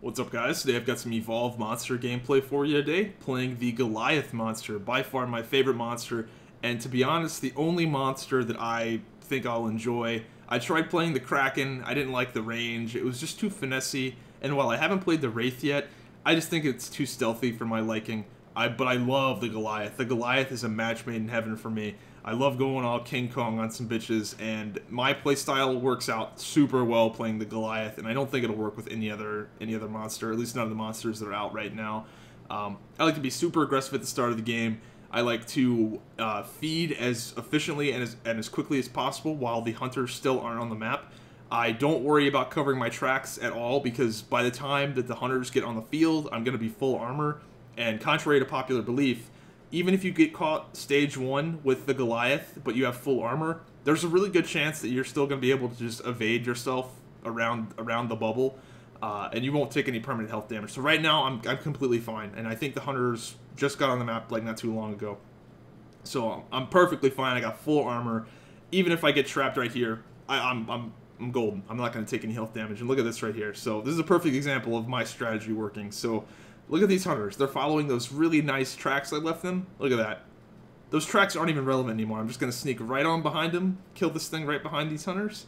What's up, guys? Today I've got some Evolve monster gameplay for you today, playing the Goliath monster, by far my favorite monster, and to be honest, the only monster that I think I'll enjoy. I tried playing the Kraken, I didn't like the range, it was just too finessey, and while I haven't played the Wraith yet, I just think it's too stealthy for my liking. But I love the Goliath. The Goliath is a match made in heaven for me. I love going all King Kong on some bitches, and my playstyle works out super well playing the Goliath, and I don't think it'll work with any other monster, at least none of the monsters that are out right now. I like to be super aggressive at the start of the game. I like to feed as efficiently and as quickly as possible while the hunters still aren't on the map. I don't worry about covering my tracks at all, because by the time that the hunters get on the field, I'm going to be full armor, and contrary to popular belief, even if you get caught stage 1 with the Goliath, but you have full armor, there's a really good chance that you're still going to be able to just evade yourself around the bubble, and you won't take any permanent health damage. So right now, I'm completely fine, and I think the hunters just got on the map like not too long ago. So I'm perfectly fine. I got full armor. Even if I get trapped right here, I'm golden. I'm not going to take any health damage. And look at this right here. So this is a perfect example of my strategy working. So look at these hunters. They're following those really nice tracks I left them. Look at that. Those tracks aren't even relevant anymore. I'm just going to sneak right on behind them, kill this thing right behind these hunters.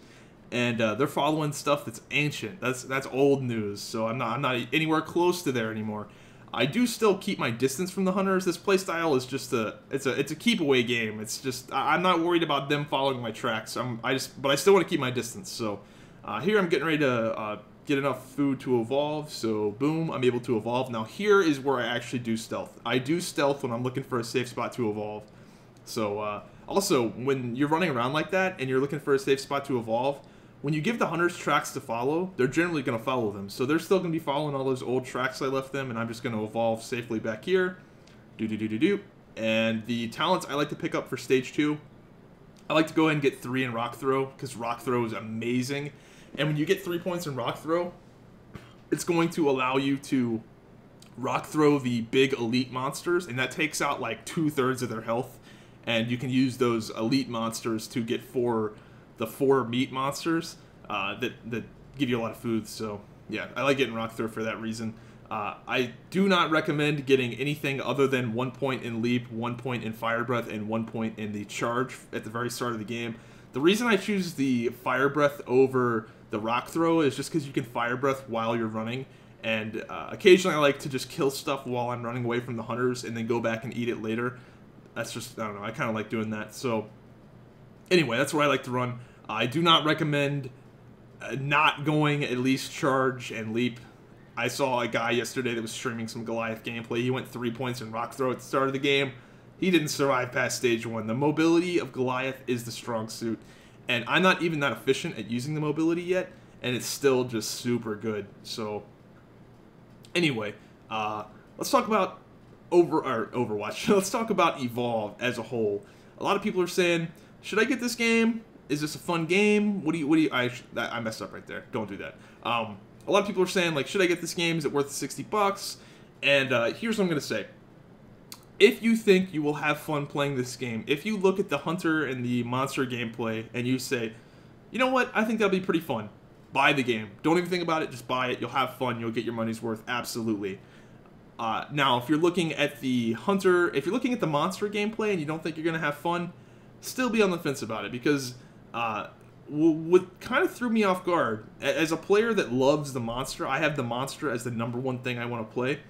And they're following stuff that's ancient. That's old news. So I'm not anywhere close to there anymore. I do still keep my distance from the hunters. This playstyle is just it's a keep away game. It's just I'm not worried about them following my tracks. But I still want to keep my distance. So here I'm getting ready to get enough food to evolve. So boom, I'm able to evolve. Now here is where I actually do stealth. I do stealth when I'm looking for a safe spot to evolve. So also when you're running around like that and you're looking for a safe spot to evolve, when you give the hunters tracks to follow, they're generally going to follow them. So they're still going to be following all those old tracks I left them, and I'm just going to evolve safely back here. Do. And the talents I like to pick up for stage 2, I like to go ahead and get 3 in Rock Throw, because Rock Throw is amazing. And when you get 3 points in Rock Throw, it's going to allow you to Rock Throw the big elite monsters, and that takes out like 2/3 of their health. And you can use those elite monsters to get the 4 meat monsters that give you a lot of food. So yeah, I like getting Rock Throw for that reason. I do not recommend getting anything other than 1 point in Leap, 1 point in Fire Breath, and 1 point in the Charge at the very start of the game. The reason I choose the Fire Breath over the Rock Throw is just because you can Fire Breath while you're running, and occasionally I like to just kill stuff while I'm running away from the hunters and then go back and eat it later. That's just, I don't know, I kind of like doing that. So anyway, that's what I like to run. I do not recommend not going at least Charge and Leap. I saw a guy yesterday that was streaming some Goliath gameplay. He went 3 points in Rock Throw at the start of the game. He didn't survive past stage 1. The mobility of Goliath is the strong suit. And I'm not even that efficient at using the mobility yet, and it's still just super good. So anyway, let's talk about Overwatch. Let's talk about Evolve as a whole. A lot of people are saying, should I get this game? Is this a fun game? I messed up right there. Don't do that. A lot of people are saying, like, should I get this game? Is it worth $60? And here's what I'm going to say. If you think you will have fun playing this game, if you look at the hunter and the monster gameplay and you say, you know what, I think that'll be pretty fun, buy the game. Don't even think about it, just buy it. You'll have fun. You'll get your money's worth, absolutely. Now, if you're looking at the hunter, if you're looking at the monster gameplay and you don't think you're going to have fun, still be on the fence about it, because what kind of threw me off guard, as a player that loves the monster, I have the monster as the #1 thing I want to play.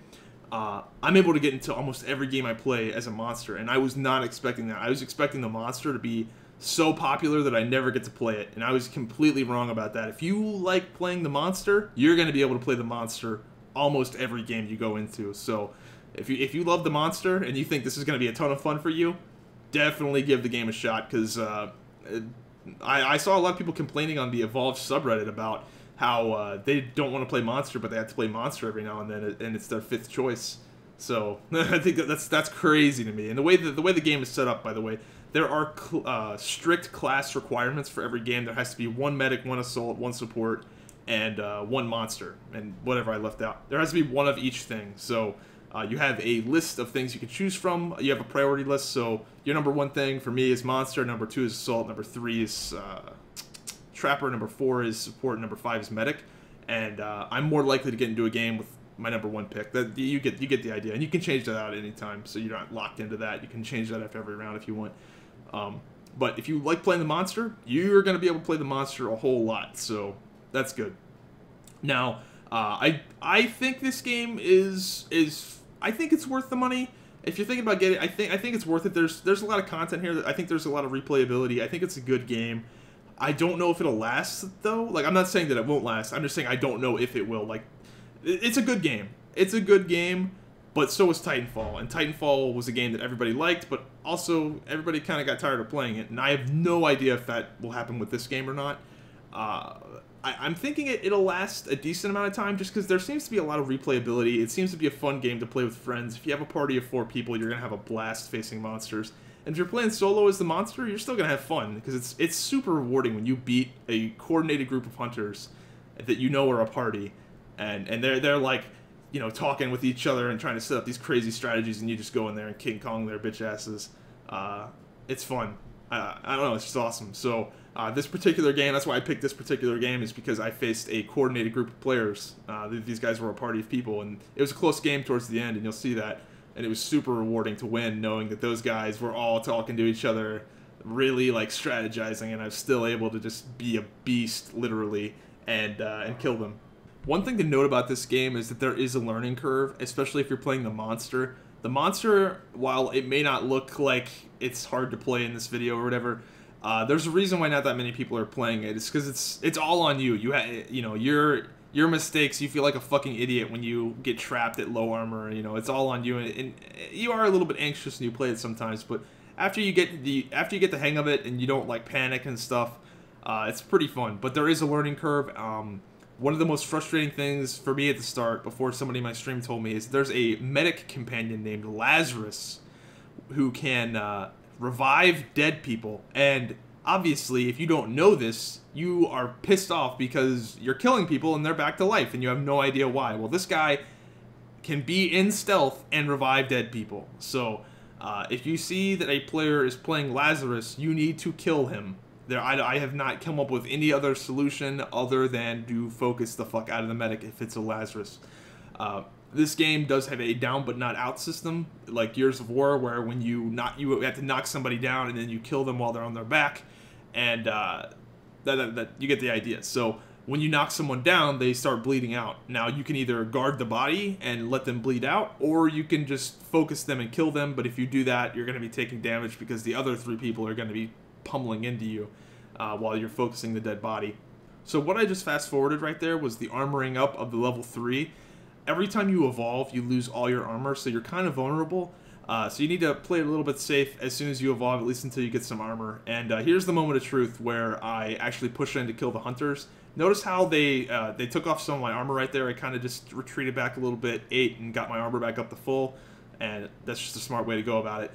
I'm able to get into almost every game I play as a monster, and I was not expecting that. I was expecting the monster to be so popular that I never get to play it, and I was completely wrong about that. If you like playing the monster, you're going to be able to play the monster almost every game you go into. So if you love the monster and you think this is going to be a ton of fun for you, definitely give the game a shot, because I saw a lot of people complaining on the Evolve subreddit about how they don't want to play Monster, but they have to play Monster every now and then, and it's their 5th choice. So I think that's crazy to me. And the way the game is set up, by the way, there are strict class requirements for every game. There has to be 1 medic, 1 assault, 1 support, and 1 monster, and whatever I left out. There has to be 1 of each thing. So you have a list of things you can choose from. You have a priority list. So your #1 thing for me is monster. #2 is assault. #3 is trapper. #4 is support. #5 is medic. and I'm more likely to get into a game with my #1 pick. That you get the idea, and you can change that out at any time, so you're not locked into that. You can change that after every round if you want. But if you like playing the monster, you're going to be able to play the monster a whole lot, so that's good. Now, I think this game is I think it's worth the money. If you're thinking about getting, I think it's worth it. There's a lot of content here. I think there's a lot of replayability. I think it's a good game. I don't know if it'll last though. Like, I'm not saying that it won't last. I'm just saying I don't know if it will. Like, it's a good game. It's a good game, but so was Titanfall. And Titanfall was a game that everybody liked, but also everybody kind of got tired of playing it. And I have no idea if that will happen with this game or not. I'm thinking it'll last a decent amount of time just because there seems to be a lot of replayability. It seems to be a fun game to play with friends. If you have a party of 4 people, you're going to have a blast facing monsters. And if you're playing solo as the monster, you're still going to have fun because it's super rewarding when you beat a coordinated group of hunters that you know are a party. And they're like, you know, talking with each other and trying to set up these crazy strategies, and you just go in there and King Kong their bitch asses. It's fun. I don't know, it's just awesome. So this particular game, that's why I picked this particular game, is because I faced a coordinated group of players. These guys were a party of people, and it was a close game towards the end, and you'll see that. And it was super rewarding to win, knowing that those guys were all talking to each other, really like strategizing, and I was still able to just be a beast, literally, and kill them. One thing to note about this game is that there is a learning curve, especially if you're playing the monster. The monster, while it may not look like it's hard to play in this video or whatever, there's a reason why not that many people are playing it. It's because it's all on you. You know, your mistakes. You feel like a fucking idiot when you get trapped at low armor. You know, it's all on you, and you are a little bit anxious when you play it sometimes. But after you get the hang of it and you don't like panic and stuff, it's pretty fun. But there is a learning curve. One of the most frustrating things for me at the start, before somebody in my stream told me, is there's a medic companion named Lazarus who can revive dead people. And obviously, if you don't know this, you are pissed off because you're killing people and they're back to life and you have no idea why. Well, this guy can be in stealth and revive dead people. So if you see that a player is playing Lazarus, you need to kill him. I have not come up with any other solution other than to focus the fuck out of the medic if it's a Lazarus. This game does have a down but not out system, like Gears of War, where when you have to knock somebody down and then you kill them while they're on their back, and that you get the idea. So when you knock someone down, they start bleeding out. Now you can either guard the body and let them bleed out, or you can just focus them and kill them. But if you do that, you're going to be taking damage because the other 3 people are going to be pummeling into you while you're focusing the dead body. So what I just fast forwarded right there was the armoring up of the level 3. Every time you evolve, you lose all your armor, so you're kind of vulnerable. So you need to play it a little bit safe as soon as you evolve, at least until you get some armor. And here's the moment of truth where I actually pushed in to kill the hunters. Notice how they took off some of my armor right there. I kind of just retreated back a little bit, ate, and got my armor back up to full. And that's just a smart way to go about it.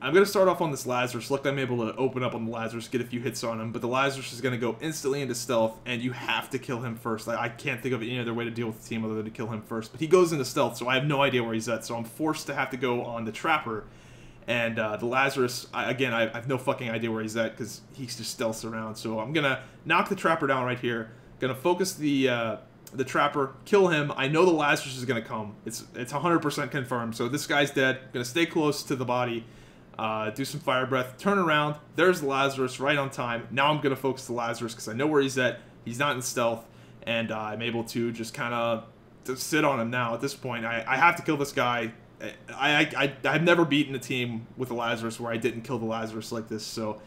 I'm going to start off on this Lazarus. Look, I'm able to open up on the Lazarus, get a few hits on him, but the Lazarus is going to go instantly into stealth, and you have to kill him first. I can't think of any other way to deal with the team other than to kill him first, but he goes into stealth, so I have no idea where he's at, so I'm forced to have to go on the Trapper, and the Lazarus, I have no fucking idea where he's at, because he just stealths around, so I'm going to knock the Trapper down right here, going to focus the Trapper, kill him. I know the Lazarus is going to come. It's 100% confirmed, so this guy's dead. Going to stay close to the body. Do some fire breath, turn around, there's the Lazarus right on time. Now I'm going to focus the Lazarus because I know where he's at. He's not in stealth, and I'm able to just kind of sit on him now at this point. I have to kill this guy. I've never beaten a team with a Lazarus where I didn't kill the Lazarus like this, so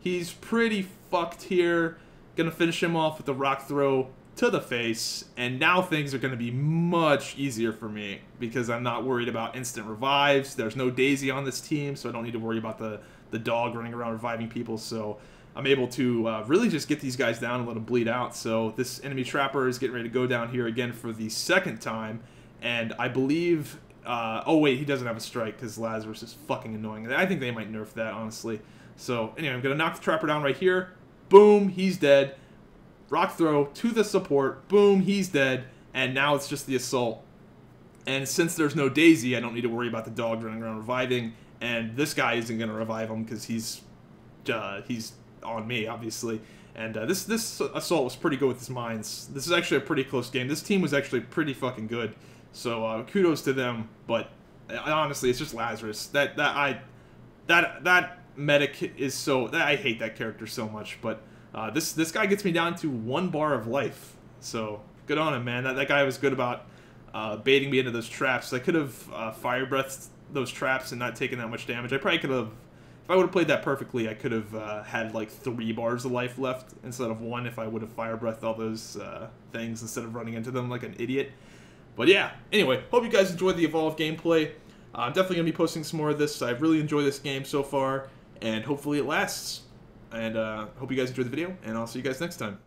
he's pretty fucked here. Going to finish him off with the rock throw to the face, and now things are going to be much easier for me because I'm not worried about instant revives. There's no Daisy on this team, so I don't need to worry about the dog running around reviving people, so I'm able to really just get these guys down and let them bleed out. So this enemy Trapper is getting ready to go down here again for the 2nd time, and I believe oh wait, he doesn't have a strike because Lazarus is fucking annoying. I think they might nerf that, honestly. So anyway, I'm going to knock the Trapper down right here. Boom, he's dead. Rock throw to the support. Boom, he's dead. And now it's just the assault. And since there's no Daisy, I don't need to worry about the dog running around reviving. And this guy isn't going to revive him because he's on me, obviously. And this assault was pretty good with his mines. This is actually a pretty close game. This team was actually pretty fucking good. So kudos to them. But honestly, it's just Lazarus. That medic is so... I hate that character so much. But this guy gets me down to 1 bar of life. So good on him, man. That guy was good about baiting me into those traps. I could have fire breathed those traps and not taken that much damage. I probably could have... If I would have played that perfectly, I could have had like 3 bars of life left instead of 1 if I would have fire breathed all those things instead of running into them like an idiot. But yeah, anyway, hope you guys enjoyed the Evolve gameplay. I'm definitely going to be posting some more of this. I've really enjoyed this game so far, and hopefully it lasts. And hope you guys enjoyed the video, and I'll see you guys next time.